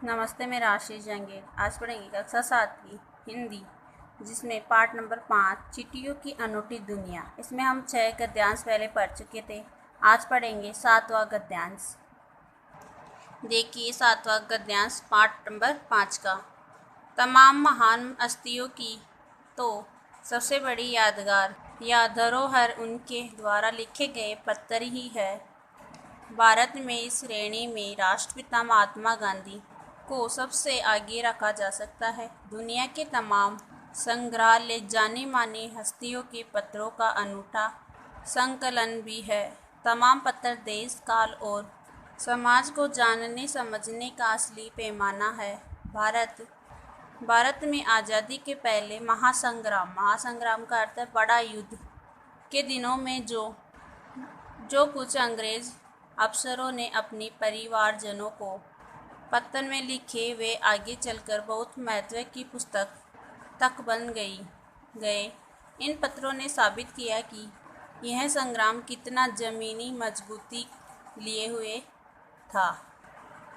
नमस्ते, मैं आशीष जंगीर। आज पढ़ेंगे कक्षा 7 की हिंदी, जिसमें पाठ नंबर 5 चींटियों की अनूठी दुनिया। इसमें हम 6 गद्यांश पहले पढ़ चुके थे। आज पढ़ेंगे 7वां गद्यांश। देखिए 7वां गद्यांश पाठ नंबर 5 का। तमाम महान हस्तियों की तो सबसे बड़ी यादगार या धरोहर उनके द्वारा लिखे गए पत्र ही है। भारत में इस श्रेणी में राष्ट्रपिता महात्मा गांधी को सबसे आगे रखा जा सकता है। दुनिया के तमाम संग्रहालय जानी मानी हस्तियों के पत्रों का अनूठा संकलन भी है। तमाम पत्र देश, काल और समाज को जानने समझने का असली पैमाना है। भारत में आज़ादी के पहले महासंग्राम का अर्थ है बड़ा युद्ध के दिनों में जो कुछ अंग्रेज अफसरों ने अपनी परिवारजनों को पत्र में लिखे, वे आगे चलकर बहुत महत्व की पुस्तक तक बन गए। इन पत्रों ने साबित किया कि यह संग्राम कितना ज़मीनी मजबूती लिए हुए था।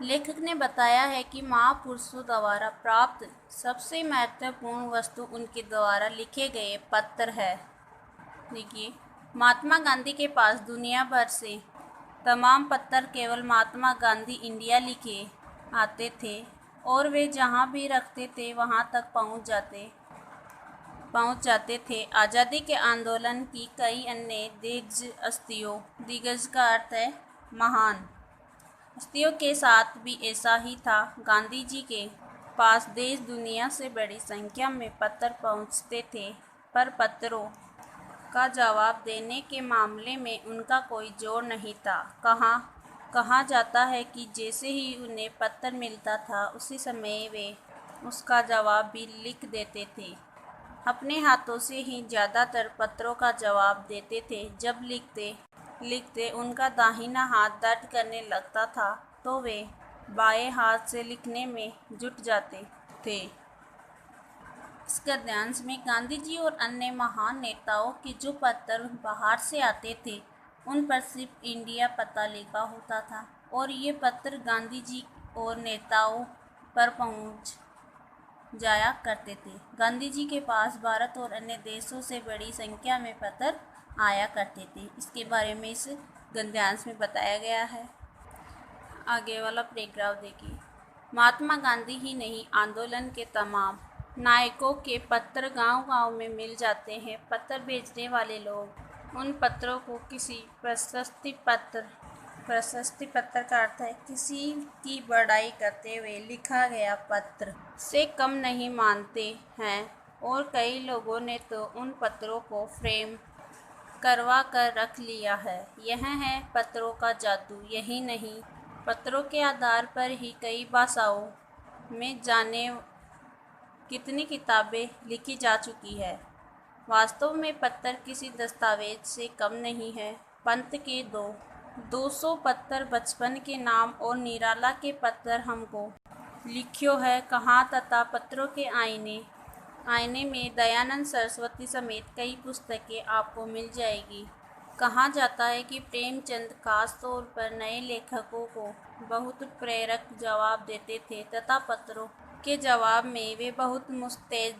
लेखक ने बताया है कि महापुरुषों द्वारा प्राप्त सबसे महत्वपूर्ण वस्तु उनके द्वारा लिखे गए पत्र है। देखिए, महात्मा गांधी के पास दुनिया भर से तमाम पत्र केवल महात्मा गांधी इंडिया लिखे आते थे और वे जहाँ भी रखते थे वहाँ तक पहुँच जाते थे। आज़ादी के आंदोलन की कई अन्य दिग्गज का अर्थ है महान हस्तियों के साथ भी ऐसा ही था। गांधी जी के पास देश दुनिया से बड़ी संख्या में पत्र पहुँचते थे, पर पत्रों का जवाब देने के मामले में उनका कोई जोर नहीं था। कहा जाता है कि जैसे ही उन्हें पत्र मिलता था उसी समय वे उसका जवाब भी लिख देते थे। अपने हाथों से ही ज़्यादातर पत्रों का जवाब देते थे। जब लिखते उनका दाहिना हाथ दर्द करने लगता था तो वे बाएं हाथ से लिखने में जुट जाते थे। इस गद्यांश में गांधी जी और अन्य महान नेताओं के जो पत्र बाहर से आते थे उन पर सिर्फ इंडिया पता लिखा होता था और ये पत्र गांधी जी और नेताओं पर पहुंच जाया करते थे। गांधी जी के पास भारत और अन्य देशों से बड़ी संख्या में पत्र आया करते थे। इसके बारे में इस गद्यांश में बताया गया है। आगे वाला पैराग्राफ देखिए। महात्मा गांधी ही नहीं, आंदोलन के तमाम नायकों के पत्र गांव-गांव में मिल जाते हैं। पत्र भेजने वाले लोग उन पत्रों को किसी प्रशस्ति पत्र का अर्थ है किसी की बड़ाई करते हुए लिखा गया पत्र से कम नहीं मानते हैं और कई लोगों ने तो उन पत्रों को फ्रेम करवा कर रख लिया है। यह है पत्रों का जादू। यही नहीं, पत्रों के आधार पर ही कई भाषाओं में जाने कितनी किताबें लिखी जा चुकी है। वास्तव में पत्र किसी दस्तावेज से कम नहीं है। पंत के 200 पत्र बचपन के नाम और निराला के पत्र हमको लिखियो है कहाँ तथा पत्रों के आईने में दयानंद सरस्वती समेत कई पुस्तकें आपको मिल जाएगी। कहा जाता है कि प्रेमचंद खास तौर पर नए लेखकों को बहुत प्रेरक जवाब देते थे तथा पत्रों के जवाब में वे बहुत मुस्तैद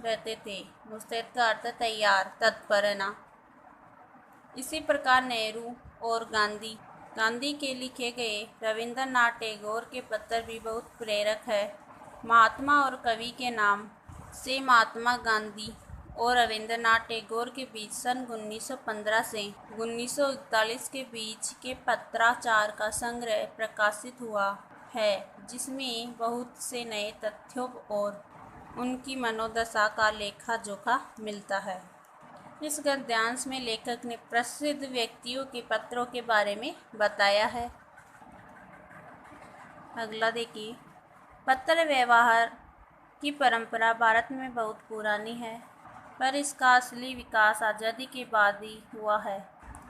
रहते थे। मुस्तैद का अर्थ तैयार, तत्पर ना। इसी प्रकार नेहरू और गांधी के लिखे गए रविंद्रनाथ टैगोर के पत्र भी बहुत प्रेरक है। महात्मा और कवि के नाम से महात्मा गांधी और रविंद्रनाथ टैगोर के बीच सन 1915 से 1941 के बीच के पत्राचार का संग्रह प्रकाशित हुआ है, जिसमें बहुत से नए तथ्यों और उनकी मनोदशा का लेखा जोखा मिलता है। इस गद्यांश में लेखक ने प्रसिद्ध व्यक्तियों के पत्रों के बारे में बताया है। अगला देखिए। पत्र व्यवहार की परंपरा भारत में बहुत पुरानी है, पर इसका असली विकास आज़ादी के बाद ही हुआ है।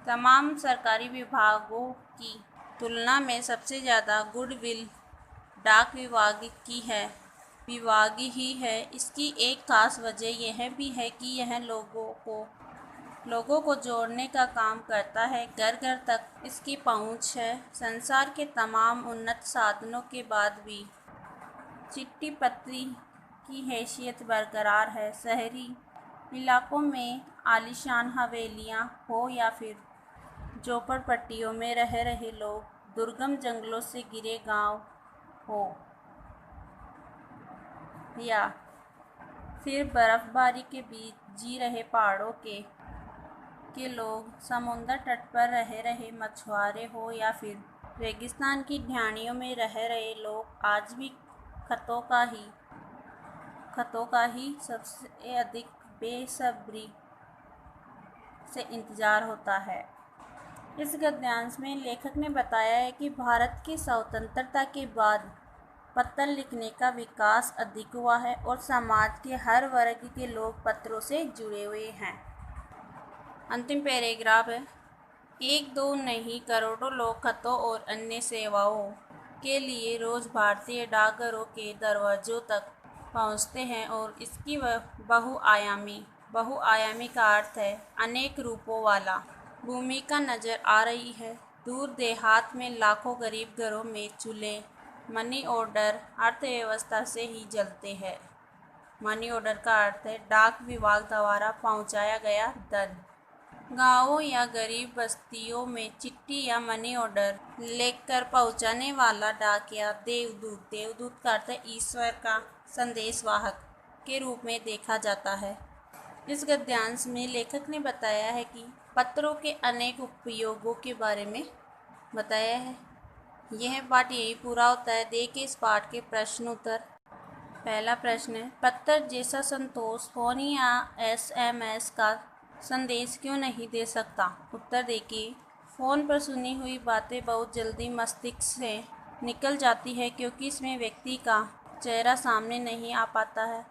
तमाम सरकारी विभागों की तुलना में सबसे ज़्यादा गुडविल डाक विभाग ही है। इसकी एक खास वजह यह भी है कि यह लोगों को लोगों को जोड़ने का काम करता है, घर घर तक इसकी पहुंच है। संसार के तमाम उन्नत साधनों के बाद भी चिट्ठी पत्री की हैसियत बरकरार है। शहरी इलाकों में आलीशान हवेलियां हो या फिर झोपड़पट्टियों में रह रहे लोग, दुर्गम जंगलों से घिरे गांव हो या फिर बर्फबारी के बीच जी रहे पहाड़ों के लोग, समुद्र तट पर रह रहे मछुआरे हो या फिर रेगिस्तान की ढाणियों में रह रहे लोग, आज भी खतों का ही सबसे अधिक बेसब्री से इंतजार होता है। इस गद्यांश में लेखक ने बताया है कि भारत की स्वतंत्रता के बाद पत्र लिखने का विकास अधिक हुआ है और समाज के हर वर्ग के लोग पत्रों से जुड़े हुए हैं। अंतिम पैराग्राफ है, एक दो नहीं करोड़ों लोग खतों और अन्य सेवाओं के लिए रोज भारतीय डाकघरों के दरवाजों तक पहुंचते हैं और इसकी बहुआयामी का अर्थ है अनेक रूपों वाला भूमिका नजर आ रही है। दूर देहात में लाखों गरीब घरों में चूल्हे मनी ऑर्डर अर्थव्यवस्था से ही जलते हैं। मनी ऑर्डर का अर्थ है डाक विभाग द्वारा पहुंचाया गया धन। गांवों या गरीब बस्तियों में चिट्ठी या मनी ऑर्डर लेकर पहुंचाने वाला डाकिया देवदूत का अर्थ है ईश्वर का संदेशवाहक के रूप में देखा जाता है। इस गद्यांश में लेखक ने बताया है कि पत्रों के अनेक उपयोगों के बारे में बताया है। यह पाठ यही पूरा होता है। देखिए इस पाठ के प्रश्न उत्तर। पहला प्रश्न है, पत्र जैसा संतोष फोन या SMS का संदेश क्यों नहीं दे सकता? उत्तर देखिए, फ़ोन पर सुनी हुई बातें बहुत जल्दी मस्तिष्क से निकल जाती है क्योंकि इसमें व्यक्ति का चेहरा सामने नहीं आ पाता है।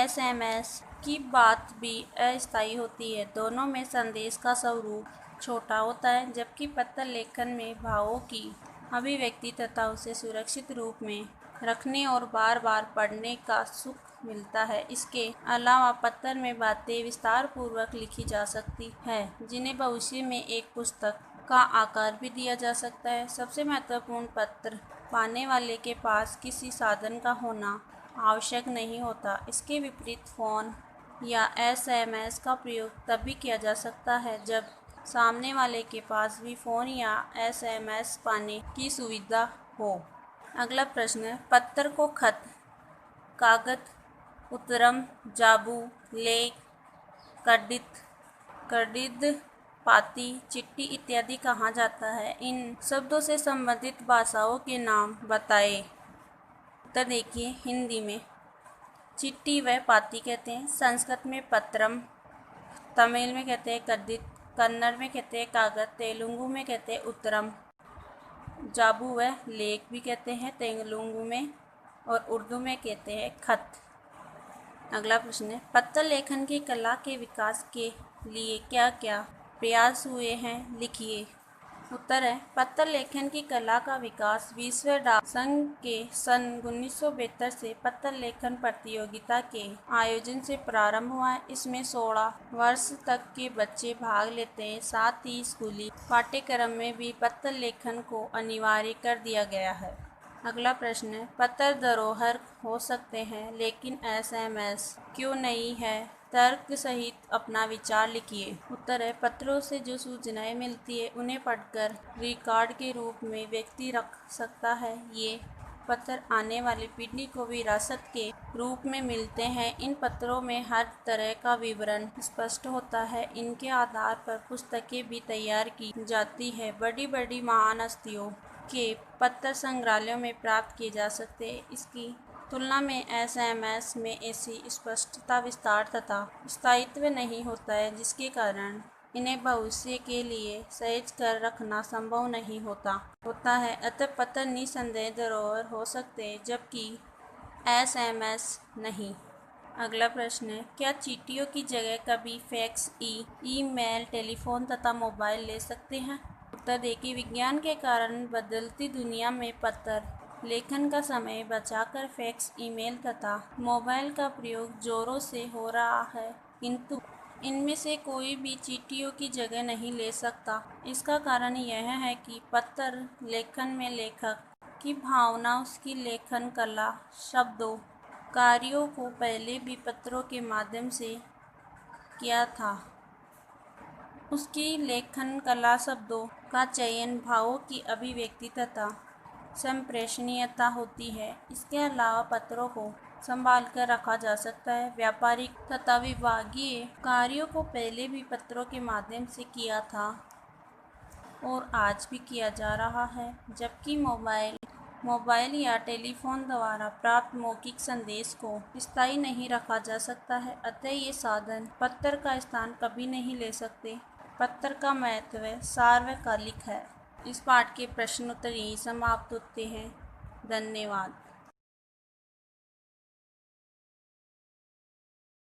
SMS की बात भी अस्थायी होती है। दोनों में संदेश का स्वरूप छोटा होता है, जबकि पत्र लेखन में भावों की अभिव्यक्ति तथा उसे सुरक्षित रूप में रखने और बार बार पढ़ने का सुख मिलता है। इसके अलावा पत्र में बातें विस्तार पूर्वक लिखी जा सकती है, जिन्हें भविष्य में एक पुस्तक का आकार भी दिया जा सकता है। सबसे महत्वपूर्ण, पत्र पाने वाले के पास किसी साधन का होना आवश्यक नहीं होता। इसके विपरीत फ़ोन या SMS का प्रयोग तभी किया जा सकता है जब सामने वाले के पास भी फ़ोन या SMS पाने की सुविधा हो। अगला प्रश्न है, पत्र को खत, कागज, उत्तरम, जाबू, लेख, कर्डिद, पाती, चिट्ठी इत्यादि कहा जाता है। इन शब्दों से संबंधित भाषाओं के नाम बताएं। उत्तर देखिए, हिंदी में चिट्ठी व पाती कहते हैं, संस्कृत में पत्रम, तमिल में कहते हैं कर्दित, कन्नड़ में कहते हैं कागज, तेलुगु में कहते हैं उत्तरम, जाबू व लेख भी कहते हैं तेलुगु में, और उर्दू में कहते हैं खत। अगला प्रश्न है, पत्र लेखन की कला के विकास के लिए क्या क्या प्रयास हुए हैं, लिखिए। उत्तर है, पत्र लेखन की कला का विकास विश्व डाक संघ के सन 1972 से पत्र लेखन प्रतियोगिता के आयोजन से प्रारंभ हुआ है। इसमें 16 वर्ष तक के बच्चे भाग लेते हैं। साथ ही स्कूली पाठ्यक्रम में भी पत्र लेखन को अनिवार्य कर दिया गया है। अगला प्रश्न है, पत्र धरोहर हो सकते हैं लेकिन SMS क्यों नहीं है? तर्क सहित अपना विचार लिखिए। उत्तर है, पत्रों से जो सूचनाएं मिलती है उन्हें पढ़कर रिकॉर्ड के रूप में व्यक्ति रख सकता है। ये पत्र आने वाली पीढ़ी को विरासत के रूप में मिलते हैं। इन पत्रों में हर तरह का विवरण स्पष्ट होता है। इनके आधार पर पुस्तकें भी तैयार की जाती है। बड़ी बड़ी महान हस्तियों के पत्र संग्रहालयों में प्राप्त किए जा सकते हैं। इसकी तुलना में SMS में ऐसी स्पष्टता, विस्तार तथा स्थायित्व नहीं होता है, जिसके कारण इन्हें भविष्य के लिए सहेज कर रखना संभव नहीं होता है। अतः पत्र निसंदेह धरोहर हो सकते हैं, जबकि SMS नहीं। अगला प्रश्न है, क्या चींटियों की जगह कभी फैक्स, ईमेल, टेलीफोन तथा मोबाइल ले सकते हैं? उत्तर देखिए, विज्ञान के कारण बदलती दुनिया में पत्र लेखन का समय बचाकर फैक्स, ईमेल तथा मोबाइल का प्रयोग जोरों से हो रहा है, किंतु इनमें से कोई भी चींटियों की जगह नहीं ले सकता। इसका कारण यह है कि पत्र लेखन में लेखक की भावना, उसकी लेखन कला, शब्दों, कार्यों को पहले भी पत्रों के माध्यम से किया था। उसकी लेखन कला, शब्दों का चयन, भावों की अभिव्यक्ति तथा संप्रेषणीयता होती है। इसके अलावा पत्रों को संभाल कर रखा जा सकता है। व्यापारिक तथा विभागीय कार्यों को पहले भी पत्रों के माध्यम से किया था और आज भी किया जा रहा है, जबकि मोबाइल या टेलीफोन द्वारा प्राप्त मौखिक संदेश को स्थायी नहीं रखा जा सकता है। अतः ये साधन पत्र का स्थान कभी नहीं ले सकते। पत्र का महत्व सार्वकालिक है। इस पाठ के प्रश्न उत्तर यहीं समाप्त होते हैं। धन्यवाद।